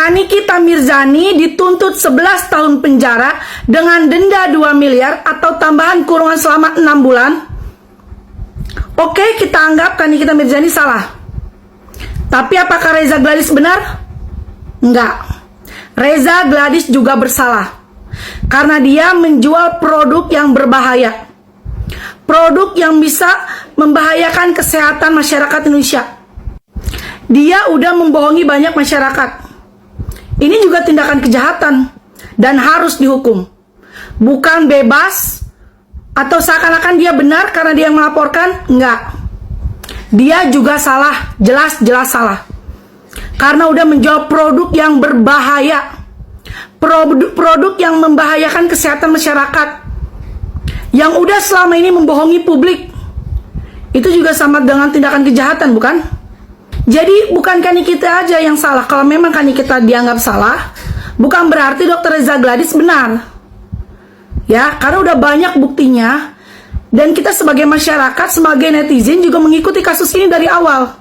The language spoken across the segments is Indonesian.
Nikita Mirzani dituntut 11 tahun penjara dengan denda 2 miliar atau tambahan kurungan selama 6 bulan. Oke, kita anggap Nikita Mirzani salah. Tapi apakah Reza Gladys benar? Enggak. Reza Gladys juga bersalah. Karena dia menjual produk yang berbahaya. Produk yang bisa membahayakan kesehatan masyarakat Indonesia. Dia udah membohongi banyak masyarakat. Ini juga tindakan kejahatan dan harus dihukum. Bukan bebas atau seakan-akan dia benar karena dia yang melaporkan. Enggak. Dia juga salah, jelas-jelas salah. Karena udah menjual produk yang berbahaya. Produk yang membahayakan kesehatan masyarakat. Yang udah selama ini membohongi publik. Itu juga sama dengan tindakan kejahatan, bukan? Jadi bukan Nikita aja yang salah. Kalau memang Nikita dianggap salah, bukan berarti Dr. Reza Gladys benar. Ya, karena udah banyak buktinya. Dan kita sebagai masyarakat, sebagai netizen juga mengikuti kasus ini dari awal.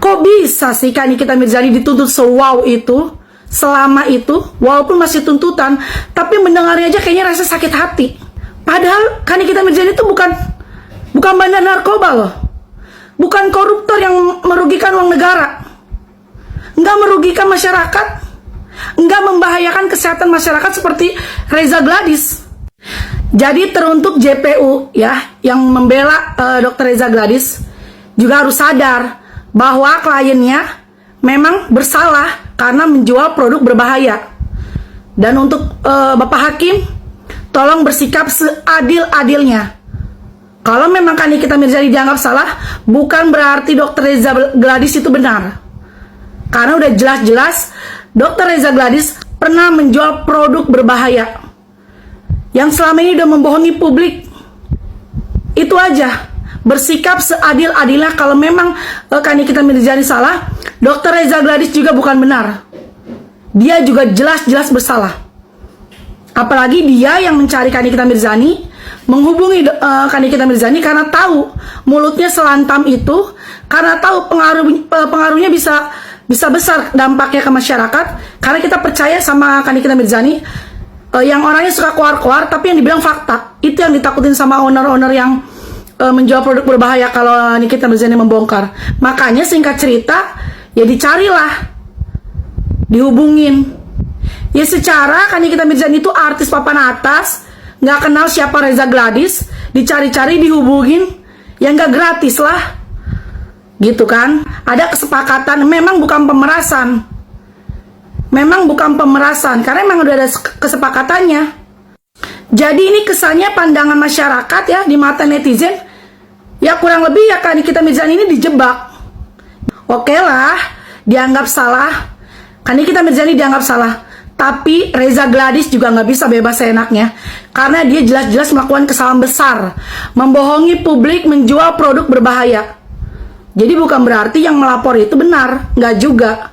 Kok bisa sih Nikita Mirzani dituntut sewow itu, selama itu, walaupun masih tuntutan, tapi mendengarnya aja kayaknya rasa sakit hati. Padahal Nikita Mirzani itu bukan bandar narkoba loh. Bukan koruptor yang merugikan uang negara. Enggak merugikan masyarakat. Enggak membahayakan kesehatan masyarakat seperti Reza Gladys. Jadi teruntuk JPU ya, yang membela Dr. Reza Gladys juga harus sadar bahwa kliennya memang bersalah karena menjual produk berbahaya. Dan untuk Bapak Hakim, tolong bersikap seadil-adilnya. Kalau memang Nikita Mirzani dianggap salah, bukan berarti Dr. Reza Gladys itu benar. Karena udah jelas-jelas Dr. Reza Gladys pernah menjual produk berbahaya yang selama ini udah membohongi publik. Itu aja. Bersikap seadil-adilnya. Kalau memang Nikita Mirzani salah, Dr. Reza Gladys juga bukan benar. Dia juga jelas-jelas bersalah. Apalagi dia yang mencari Nikita Mirzani, menghubungi Nikita Mirzani karena tahu mulutnya selantam itu, karena tahu pengaruhnya bisa besar dampaknya ke masyarakat. Karena kita percaya sama Nikita Mirzani, yang orangnya suka keluar-keluar tapi yang dibilang fakta. Itu yang ditakutin sama owner-owner yang menjual produk berbahaya kalau Nikita Mirzani membongkar. Makanya singkat cerita, ya dicarilah, dihubungin. Ya secara Nikita Mirzani itu artis papan atas, nggak kenal siapa Reza Gladys, dicari-cari, dihubungin, ya nggak gratis lah, gitu kan? Ada kesepakatan, memang bukan pemerasan, karena memang udah ada kesepakatannya. Jadi ini kesannya pandangan masyarakat ya di mata netizen, ya kurang lebih ya Nikita Mirzani ini dijebak. Oke lah, dianggap salah, Nikita Mirzani dianggap salah. Tapi Reza Gladys juga nggak bisa bebas seenaknya, karena dia jelas-jelas melakukan kesalahan besar, membohongi publik, menjual produk berbahaya. Jadi bukan berarti yang melapor itu benar, nggak juga.